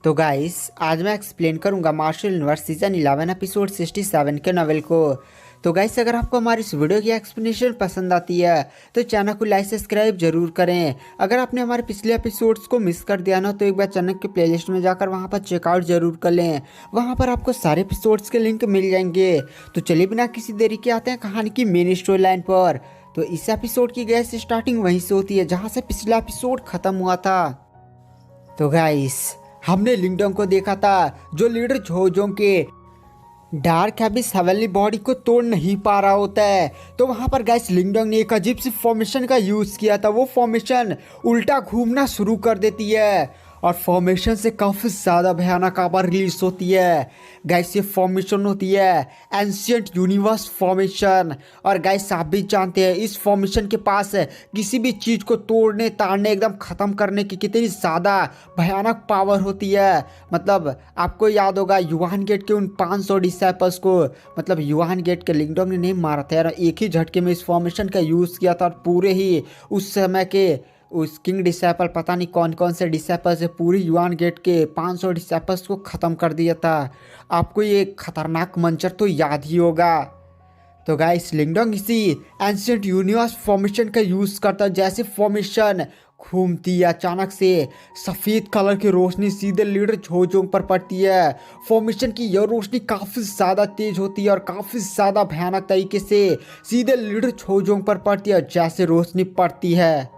तो गाइस आज मैं एक्सप्लेन करूंगा मार्शल यूनिवर्स सीजन 11 एपिसोड 67 के नॉवेल को। तो गाइस अगर आपको हमारी इस वीडियो की एक्सप्लेनेशन पसंद आती है तो चैनल को लाइक सब्सक्राइब जरूर करें। अगर आपने हमारे पिछले एपिसोड्स को मिस कर दिया ना तो एक बार चैनल के प्लेलिस्ट में जाकर वहां पर चेकआउट जरूर कर लें। वहां पर आपको सारे एपिसोड्स के लिंक मिल जाएंगे। तो चलिए बिना किसी देरी के आते हैं कहानी की मेन स्टोरी लाइन पर। तो इस एपिसोड की गैस स्टार्टिंग वहीं से होती है जहाँ से पिछला एपिसोड खत्म हुआ था। तो गाइस हमने लिंगडोंग को देखा था जो लीडर झोजोंग के डार्क हैबिस हेवनली बॉडी को तोड़ नहीं पा रहा होता है। तो वहां पर गाइस लिंगडोंग ने एक अजीब सी फॉर्मेशन का यूज किया था। वो फॉर्मेशन उल्टा घूमना शुरू कर देती है और फॉर्मेशन से काफ़ी ज़्यादा भयानक आवाज़ रिलीज होती है। गाइस ये फॉर्मेशन होती है एंशियंट यूनिवर्स फॉर्मेशन। और गाइस आप भी जानते हैं इस फॉर्मेशन के पास किसी भी चीज़ को तोड़ने ताड़ने एकदम ख़त्म करने की कितनी ज़्यादा भयानक पावर होती है। मतलब आपको याद होगा युआन गेट के उन 500 डिसाइपल्स को, मतलब युआन गेट के लिंगडोंग ने नहीं मारा था यार, एक ही झटके में इस फॉर्मेशन का यूज़ किया था और पूरे ही उस समय के उस किंग डिसाइपल पता नहीं कौन कौन से डिसाइपल से पूरी युआन गेट के 500 डिसाइपल्स को ख़त्म कर दिया था। आपको ये खतरनाक मंचर तो याद ही होगा। तो गाइस लिंगडोंग इसी एंशिएंट यूनिवर्स फॉर्मेशन का यूज़ करता है। जैसे फॉर्मेशन घूमती है अचानक से सफ़ेद कलर की रोशनी सीधे लीडर झोजोंग पर पड़ती है। फॉर्मेशन की यह रोशनी काफ़ी ज़्यादा तेज होती है और काफ़ी ज़्यादा भयानक तरीके से सीधे लीडर झोजोंग पर पड़ती है। जैसे रोशनी पड़ती है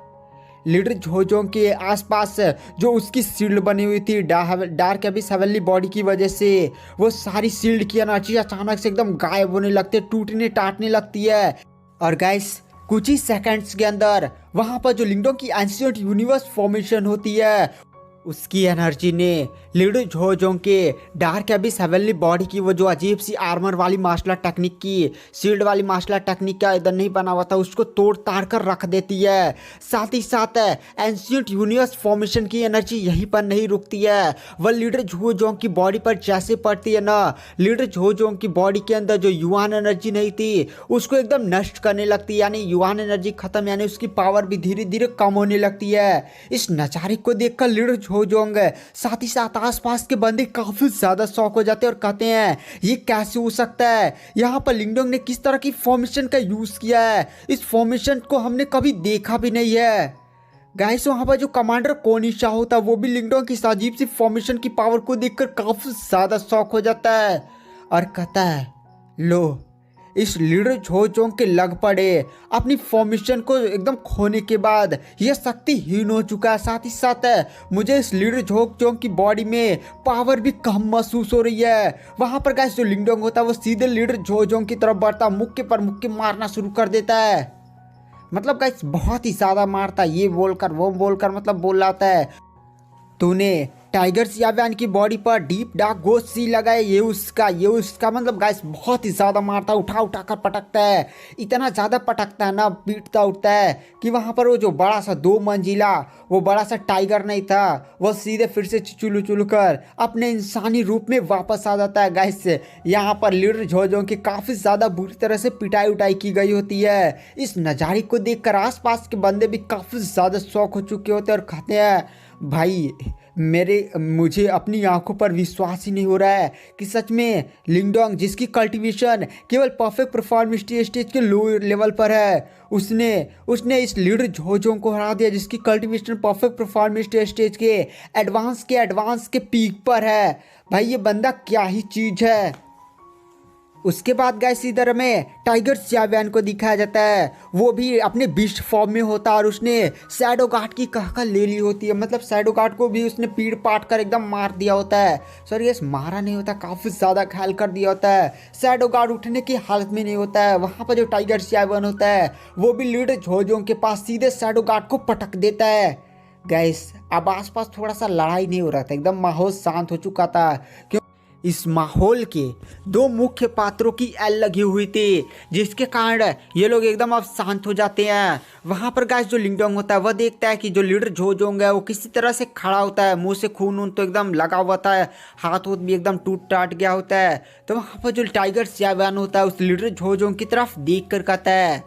लीडर झोजोंग के आसपास जो उसकी शील्ड बनी हुई थी डार्क एबिस हेवनली बॉडी की वजह से, वो सारी शील्ड की एनर्जी अचानक से एकदम गायब होने लगती है, टूटने टाटने लगती है। और गाइस कुछ ही सेकंड्स के अंदर वहां पर जो लिंगडोंग की एंशिएंट यूनिवर्स फॉर्मेशन होती है उसकी एनर्जी ने लीडर झोजोंग के डार्क एबिस हेवनली बॉडी की वो जो अजीब सी आर्मर वाली मार्शल आर्ट टेक्निक की शील्ड वाली मार्शल आर्ट टेक्निक का इधर नहीं बना हुआ था उसको तोड़ ताड़ कर रख देती है। साथ ही साथ एंशिएंट यूनिवर्स फॉर्मेशन की एनर्जी यहीं पर नहीं रुकती है, वह लीडर झोजोंग की बॉडी पर जैसे पड़ती है ना, लीडर झोजोंग की बॉडी के अंदर जो युआन एनर्जी नहीं थी उसको एकदम नष्ट करने लगती है। यानी युआन एनर्जी खत्म, यानी उसकी पावर भी धीरे धीरे कम होने लगती है। इस नजारे को देखकर लीडर झोजोंग साथ ही साथ आसपास के बंदे काफी ज्यादा शॉक हो जाते हैं और कहते हैं ये कैसे हो सकता है, यहाँ पर लिंगडोंग ने किस तरह की फॉर्मेशन का यूज किया है, इस फॉर्मेशन को हमने कभी देखा भी नहीं है। गाइस वहां पर जो कमांडर कोनिशा होता है वो भी लिंगडोंग की इस अजीब सी फॉर्मेशन की पावर को देखकर काफी ज्यादा शॉक हो जाता है और कहता है लो इस लीडर झोजोंग के लग पड़े अपनी फॉर्मेशन को एकदम खोने के बाद यह शक्तिहीन हो चुका है। साथ ही साथ मुझे इस लीडर झोजोंग की बॉडी में पावर भी कम महसूस हो रही है। वहां पर गाइस जो लिंगडोंग होता है वो सीधे लीडर झोजोंग की तरफ बढ़ता, मुक्के पर मुक्के मारना शुरू कर देता है। मतलब गाइस बहुत ही ज्यादा मारता है, ये बोलकर वो बोलकर मतलब बोल रहा है तूने टाइगर सियाव्यान की बॉडी पर डीप डार्क गोस्ट सी लगाए, ये उसका मतलब गाइस बहुत ही ज़्यादा मारता है, उठा उठा कर पटकता है, इतना ज़्यादा पटकता है ना, पीटता उठता है कि वहाँ पर वो जो बड़ा सा 2 मंजिला वो बड़ा सा टाइगर नहीं था वो सीधे फिर से चुलू चुलू कर अपने इंसानी रूप में वापस आ जाता है। गाइस यहाँ पर लीडर झोजोंग की काफ़ी ज़्यादा बुरी तरह से पिटाई उटाई की गई होती है। इस नज़ारे को देखकर आसपास के बंदे भी काफ़ी ज़्यादा शौक हो चुके होते हैं और कहते हैं भाई मुझे अपनी आंखों पर विश्वास ही नहीं हो रहा है कि सच में लिंगडोंग जिसकी कल्टीवेशन केवल परफेक्ट परफॉर्मेंस स्टेज के लो लेवल पर है, उसने इस लीडर झोजोंग को हरा दिया जिसकी कल्टीवेशन परफेक्ट परफॉर्मेंस स्टेज के एडवांस के पीक पर है। भाई ये बंदा क्या ही चीज़ है। उसके बाद गाइस इधर हमें टाइगर सियाव्यान को दिखाया जाता है, वो भी अपने बिस्ट फॉर्म में होता है और उसने शैडो गार्ड की कहकर ले ली होती है। मतलब शैडो गार्ड को भी उसने पीड़ पाट कर एकदम मार दिया होता है, सॉरी यस मारा नहीं होता, काफ़ी ज़्यादा घायल कर दिया होता है। शैडो गार्ड उठने की हालत में नहीं होता है। वहाँ पर जो टाइगर सियाव्यान होता है वो भी लीडर झोजोंग के पास सीधे शैडो गार्ड को पटक देता है। गाइस अब आसपास थोड़ा सा लड़ाई नहीं हो रहा था, एकदम माहौल शांत हो चुका था। इस माहौल के 2 मुख्य पात्रों की एल लगी हुई थी जिसके कारण ये लोग एकदम अब शांत हो जाते हैं। वहाँ पर गाइस जो लिंगडोंग होता है वह देखता है कि जो लीडर झोजोंग है वो किसी तरह से खड़ा होता है, मुंह से खून तो एकदम लगा हुआ था, हाथ भी एकदम टूट टाट गया होता है। तो वहाँ पर जो टाइगर सियाव्यान होता है उस लीडर झोजोंग की तरफ देख कर कहता है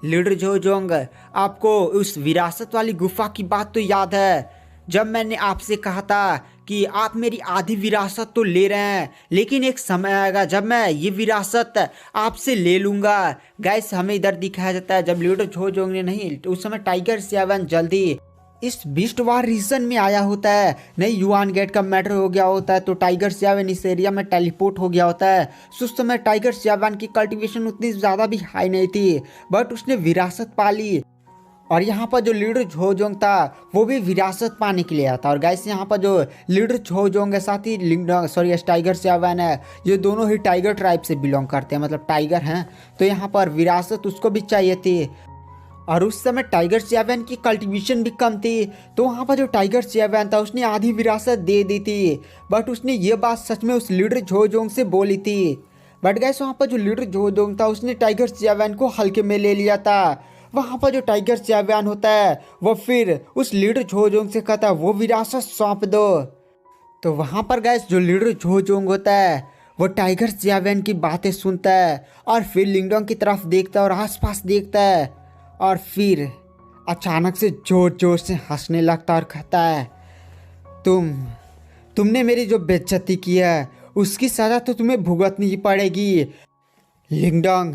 लीडर झोजोंग आपको उस विरासत वाली गुफा की बात तो याद है जब मैंने आपसे कहा था कि आप मेरी आधी विरासत तो ले रहे हैं, लेकिन एक समय आएगा जब मैं ये विरासत आपसे ले लूँगा। गाइस हमें इधर दिखाया जाता है जब लीडर झोजोंग ने नहीं, उस समय टाइगर 7 जल्दी इस बीस्ट वार रीजन में आया होता है। नहीं युआन गेट का मैटर हो गया होता है तो टाइगर 7 इस एरिया में टेलीपोर्ट हो गया होता है। उस समय टाइगर 7 की कल्टीवेशन उतनी ज़्यादा भी हाई नहीं थी, बट उसने विरासत पाली। और यहाँ पर जो लीडर झोजोंग था वो भी विरासत पाने के लिए आया था। और गाइस यहाँ पर जो लीडर झोजोंग है साथ ही टाइगर 7 है, ये दोनों ही टाइगर ट्राइब से बिलोंग करते हैं, मतलब टाइगर हैं, तो यहाँ पर विरासत उसको भी चाहिए थी। और उस समय टाइगर 7 की कल्टीवेशन भी कम थी, तो वहाँ पर जो टाइगर 7 था उसने आधी विरासत दे दी थी। बट उसने ये बात सच में उस लीडर झोजोंग से बोली थी। बट गाइस वहाँ पर जो लीडर झोजोंग था उसने टाइगर 7 को हल्के में ले लिया था। वहाँ पर जो टाइगर 7 होता है वो फिर उस लीडर झोजोंग से कहता है वो विरासत सौंप दो। तो वहाँ पर गाइस जो लीडर झोजोंग होता है वो टाइगर 7 की बातें सुनता है और फिर लिंगडोंग की तरफ देखता है और आसपास देखता है, और फिर अचानक से जोर जोर से हंसने लगता और कहता है तुमने मेरी जो बेइज्जती की है उसकी सज़ा तो तुम्हें भुगतनी पड़ेगी। लिंगडोंग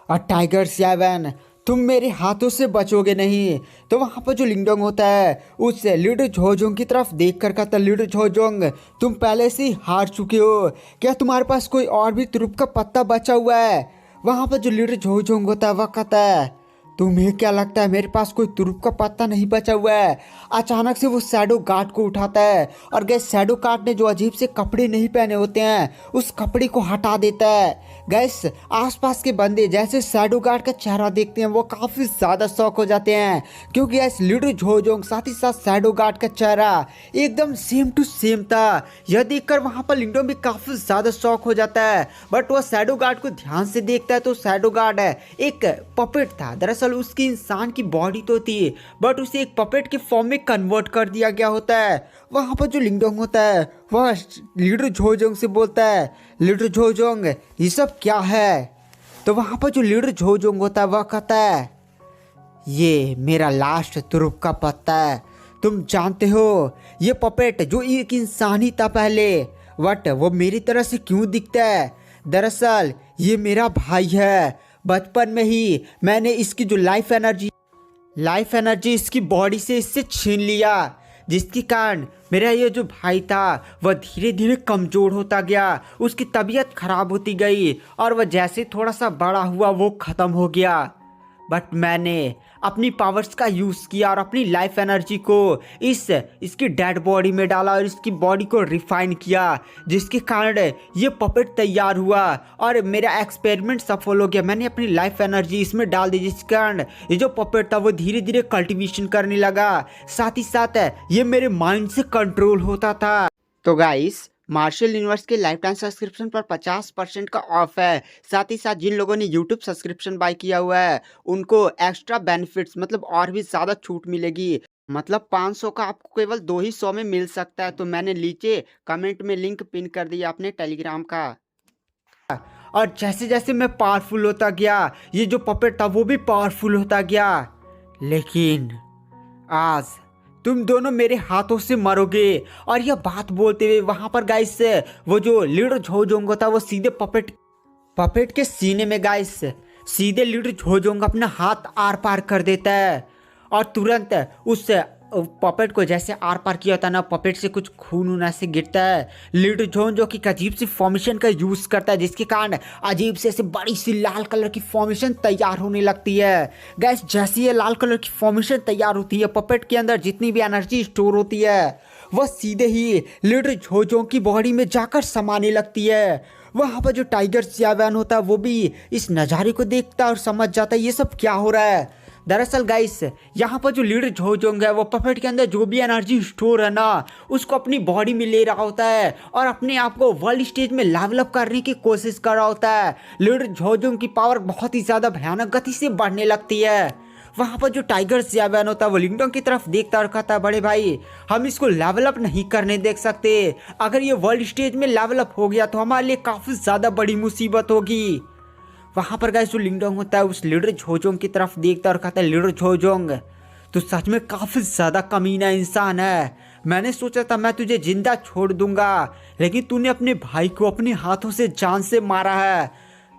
और टाइगर 7 तुम मेरे हाथों से बचोगे नहीं। तो वहाँ पर जो लिंगडोंग होता है उस लीडर झोजोंग की तरफ देख कर कहता, लीडर झोजोंग तुम पहले से ही हार चुके हो, क्या तुम्हारे पास कोई और भी तुरुप का पत्ता बचा हुआ है? वहाँ पर जो लीडर झोजोंग होता है वह कहता है तुम्हें क्या लगता है मेरे पास कोई तुरुप का पत्ता नहीं बचा हुआ है? अचानक से वो शैडो गार्ड को उठाता है और गैस शैडो गार्ड ने जो अजीब से कपड़े नहीं पहने होते हैं उस कपड़े को हटा देता है। गैस आसपास के बंदे जैसे शैडो गार्ड का चेहरा देखते हैं वो काफ़ी ज़्यादा शौक हो जाते हैं, क्योंकि गैस लीडर झोजोंग साथ ही साथ शैडो गार्ड का चेहरा एकदम सेम टू सेम था। यह देखकर वहाँ पर लिंगडोंग भी काफ़ी ज़्यादा शौक हो जाता है। बट वह शैडो गार्ड को ध्यान से देखता है तो शैडो गार्ड एक पपेट था। दरअसल उसकी इंसान की बॉडी तो थी बट उसे एक पपेट के फॉर्म में कन्वर्ट कर दिया गया होता है। वहाँ पर जो लिंगडोंग होता है वह लीडर झोजोंग से बोलता है लीडर झोजोंग ये सब क्या है? तो वहाँ पर जो लीडर झोजोंग होता है वह कहता है ये मेरा लास्ट तुरुप का पत्ता है। तुम जानते हो ये पपेट जो एक इंसान ही था पहले, बट वो मेरी तरह से क्यों दिखता है? दरअसल ये मेरा भाई है। बचपन में ही मैंने इसकी जो लाइफ एनर्जी इसकी बॉडी से इससे छीन लिया, जिसके कारण मेरा ये जो भाई था वह धीरे धीरे कमज़ोर होता गया, उसकी तबीयत खराब होती गई और वह जैसे थोड़ा सा बड़ा हुआ वो ख़त्म हो गया। बट मैंने अपनी पावर्स का यूज़ किया और अपनी लाइफ एनर्जी को इसकी डेड बॉडी में डाला और इसकी बॉडी को रिफाइन किया, जिसके कारण ये पपेट तैयार हुआ और मेरा एक्सपेरिमेंट सफल हो गया। मैंने अपनी लाइफ एनर्जी इसमें डाल दी जिसके कारण ये जो पपेट था वो धीरे धीरे कल्टीवेशन करने लगा, साथ ही साथ ये मेरे माइंड से कंट्रोल होता था। तो गाइस मार्शल यूनिवर्स के लाइफ टाइम सब्सक्रिप्शन पर 50% का ऑफ है। साथ ही साथ जिन लोगों ने यूट्यूब सब्सक्रिप्शन बाय किया हुआ है उनको एक्स्ट्रा बेनिफिट्स मतलब और भी ज़्यादा छूट मिलेगी। मतलब 500 का आपको केवल 200 में मिल सकता है। तो मैंने नीचे कमेंट में लिंक पिन कर दिया अपने टेलीग्राम का। और जैसे जैसे मैं पावरफुल होता गया ये जो पपेट था वो भी पावरफुल होता गया, लेकिन आज तुम दोनों मेरे हाथों से मरोगे। और यह बात बोलते हुए वहां पर गाइस वो जो लीडर झोजोंग था वो सीधे पपेट के सीने में गाइस सीधे लीडर झोजोंग अपना हाथ आर पार कर देता है और तुरंत उस पपेट को जैसे आर पार किया था ना, पपेट से कुछ खून उना से गिरता है। लीडर झोन जो कि अजीब सी फॉर्मेशन का यूज़ करता है, जिसके कारण अजीब से ऐसे बड़ी सी लाल कलर की फॉर्मेशन तैयार होने लगती है। गैस जैसी ये लाल कलर की फॉर्मेशन तैयार होती है पपेट के अंदर जितनी भी एनर्जी स्टोर होती है वह सीधे ही लीडर झोजों की बॉडी में जाकर समाने लगती है। वहाँ पर जो टाइगर 7 होता है वो भी इस नज़ारे को देखता है और समझ जाता है ये सब क्या हो रहा है। दरअसल गाइस यहाँ पर जो लीडर झोजोंग है वो पपेट के अंदर जो भी एनर्जी स्टोर है ना उसको अपनी बॉडी में ले रहा होता है और अपने आप को वर्ल्ड स्टेज में लेवल अप करने की कोशिश कर रहा होता है। लीडर झोजोंग की पावर बहुत ही ज़्यादा भयानक गति से बढ़ने लगती है। वहाँ पर जो टाइगर 7 होता है वो लिंगडोंग की तरफ देखता और कहता है बड़े भाई हम इसको लेवल अप नहीं करने देख सकते, अगर ये वर्ल्ड स्टेज में लेवल अप हो गया तो हमारे लिए काफ़ी ज़्यादा बड़ी मुसीबत होगी। वहाँ पर गाइस जो लिंगडोंग होता है उस लीडर झोजोंग की तरफ देखता और कहता है लीडर झोजोंग तो सच में काफ़ी ज़्यादा कमीना इंसान है, मैंने सोचा था मैं तुझे जिंदा छोड़ दूंगा, लेकिन तूने अपने भाई को अपने हाथों से जान से मारा है,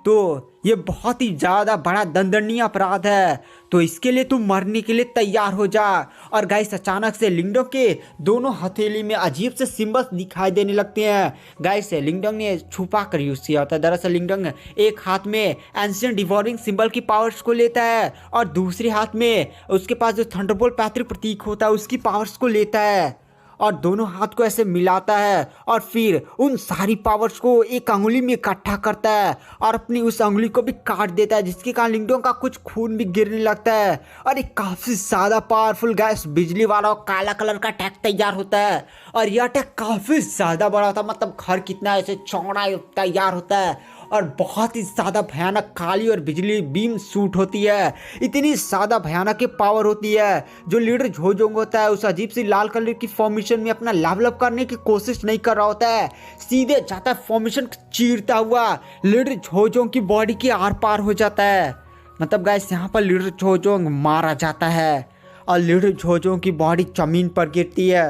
तो ये बहुत ही ज़्यादा बड़ा दंडनीय अपराध है, तो इसके लिए तू मरने के लिए तैयार हो जा। और गाइस अचानक से लिंगडोंग के दोनों हथेली में अजीब से सिंबल्स दिखाई देने लगते हैं। गाइस लिंगडोंग ने छुपा कर यूज़ किया होता है। दरअसल लिंगडोंग एक हाथ में एंशिएंट डिवोरिंग सिंबल की पावर्स को लेता है और दूसरे हाथ में उसके पास जो थंडरबोल्ट पैतृक प्रतीक होता है उसकी पावर्स को लेता है और दोनों हाथ को ऐसे मिलाता है और फिर उन सारी पावर्स को एक अंगुली में इकट्ठा करता है और अपनी उस अंगुली को भी काट देता है, जिसके कारण लिंगडोंग का कुछ खून भी गिरने लगता है और एक काफ़ी ज़्यादा पावरफुल गैस बिजली वाला और काला कलर का अटैक तैयार होता है। और यह अटैक काफ़ी ज़्यादा बड़ा होता है, मतलब घर कितना ऐसे चौड़ा तैयार होता है और बहुत ही ज़्यादा भयानक काली और बिजली बीम शूट होती है। इतनी ज़्यादा भयानक पावर होती है जो लीडर झोजोंग होता है उस अजीब सी लाल कलर की फॉर्मेशन में अपना लेवल अप करने की कोशिश नहीं कर रहा होता है, सीधे जाता है फॉर्मेशन चीरता हुआ लीडर झोजोंग की बॉडी के आर पार हो जाता है। मतलब गाइस यहाँ पर लीडर झोजोंग मारा जाता है और लीडर झोजोंग की बॉडी जमीन पर गिरती है।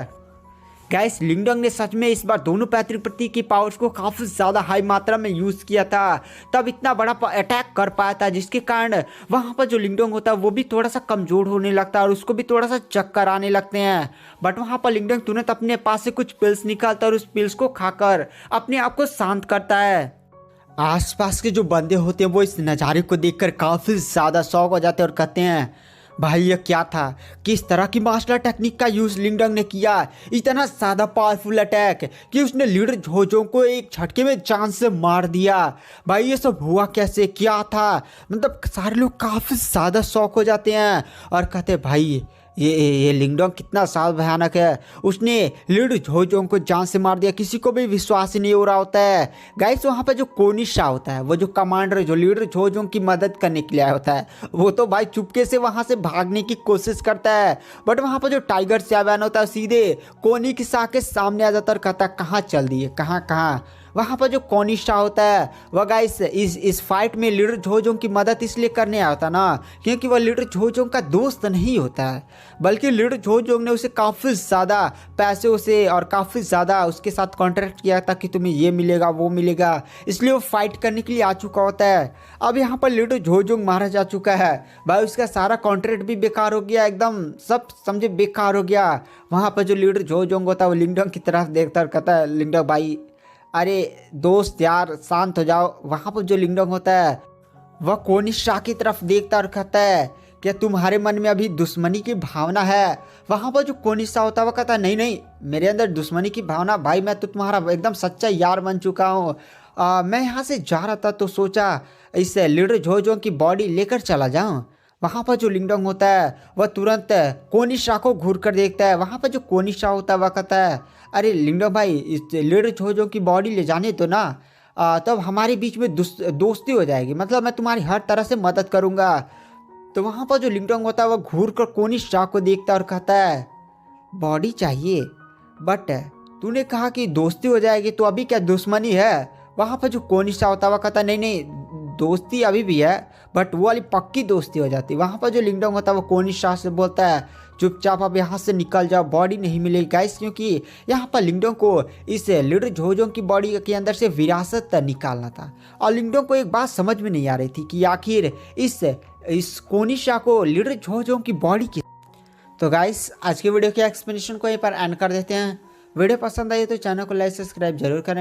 गैस लिंगडोंग ने सच में इस बार दोनों पैतृक प्रतीक की पावर्स को काफ़ी ज़्यादा हाई मात्रा में यूज़ किया था, तब इतना बड़ा अटैक कर पाया था, जिसके कारण वहाँ पर जो लिंगडोंग होता है वो भी थोड़ा सा कमज़ोर होने लगता है और उसको भी थोड़ा सा चक्कर आने लगते हैं। बट वहाँ पर लिंगडोंग तुरंत अपने पास से कुछ पिल्स निकालता है और उस पिल्स को खाकर अपने आप को शांत करता है। आसपास के जो बंदे होते हैं वो इस नज़ारे को देखकर काफ़ी ज़्यादा शौक हो जाते हैं और कहते हैं भाई ये क्या था, किस तरह की मार्शल टेक्निक का यूज़ लिंगडोंग ने किया, इतना ज़्यादा पावरफुल अटैक कि उसने लीडर झोजोंग को एक झटके में जान से मार दिया। भाई ये सब हुआ कैसे, क्या था, मतलब सारे लोग काफ़ी ज़्यादा शौक हो जाते हैं और कहते भाई ये लिंगडोंग कितना ज़्यादा भयानक है, उसने लीडर झोजोंग को जान से मार दिया, किसी को भी विश्वास ही नहीं हो रहा होता है। गाइस वहाँ पे जो कोनिशा होता है, वो जो कमांडर जो लीडर झोजोंग की मदद करने के लिए आया होता है, वो तो भाई चुपके से वहाँ से भागने की कोशिश करता है, बट वहाँ पर जो टाइगर सैवान होता है सीधे कोनिशा के सामने आ जाता है और कहता है कहाँ चल दिए, कहाँ। वहाँ पर जो कोनिशा होता है वह गाइस इस फाइट में लीडर झोजोंग की मदद इसलिए करने आया था ना, क्योंकि वह लीडर झोजोंग का दोस्त नहीं होता है, बल्कि लीडर झोजोंग ने उसे काफ़ी ज़्यादा पैसों से और काफ़ी ज़्यादा उसके साथ कॉन्ट्रैक्ट किया था कि तुम्हें ये मिलेगा वो मिलेगा, इसलिए वो फाइट करने के लिए आ चुका होता है। अब यहाँ पर लीडर झोजोंग मारा जा चुका है भाई, उसका सारा कॉन्ट्रैक्ट भी बेकार हो गया, एकदम सब समझे बेकार हो गया। वहाँ पर जो लीडर झोजोंग होता है वो लिंगडोंग की तरफ देखता और कहता है लिंगडोंग भाई अरे दोस्त यार शांत हो जाओ। वहाँ पर जो लिंगडोंग होता है वह कोनिशा की तरफ देखता और कहता है क्या तुम्हारे मन में अभी दुश्मनी की भावना है। वहाँ पर जो कोनिशा होता है वह कहता है नहीं मेरे अंदर दुश्मनी की भावना भाई, मैं तो तुम्हारा एकदम सच्चा यार बन चुका हूँ। मैं यहाँ से जा रहा था तो सोचा इस लीडर झोजोंग की बॉडी लेकर चला जाऊँ। वहाँ पर जो लिंगडोंग होता है वह तुरंत कोनिशा को घूर कर देखता है। वहाँ पर जो कोनिशा होता है वह कहता है अरे लिंगडोंग भाई इस लीडर झोजोंग की बॉडी ले जाने दो ना, तब हमारे बीच में दोस्ती हो जाएगी, मतलब मैं तुम्हारी हर तरह से मदद करूँगा। तो वहाँ पर जो लिंगडोंग होता है वह घूर कर कोनिशा को देखता है और कहता है बॉडी चाहिए, बट तूने कहा कि दोस्ती हो जाएगी तो अभी क्या दुश्मनी है। वहाँ पर जो कोनिशा होता है वह कहता है नहीं दोस्ती अभी भी है, बट वो वाली पक्की दोस्ती हो जाती है। वहाँ पर जो लिंगडोंग होता है वो कोनिशा से बोलता है चुपचाप अब यहाँ से निकल जाओ, बॉडी नहीं मिलेगी गाइस, क्योंकि यहाँ पर लिंगडोंग को इस लीडर झोजोंग की बॉडी के अंदर से विरासत निकालना था। और लिंगडोंग को एक बात समझ में नहीं आ रही थी कि आखिर इस कोनिशा को लीडर झोजोंग की बॉडी की। तो गाइस आज की वीडियो के एक्सप्लेनेशन को यहीं पर एंड कर देते हैं। वीडियो पसंद आई तो चैनल को लाइक सब्सक्राइब जरूर करें।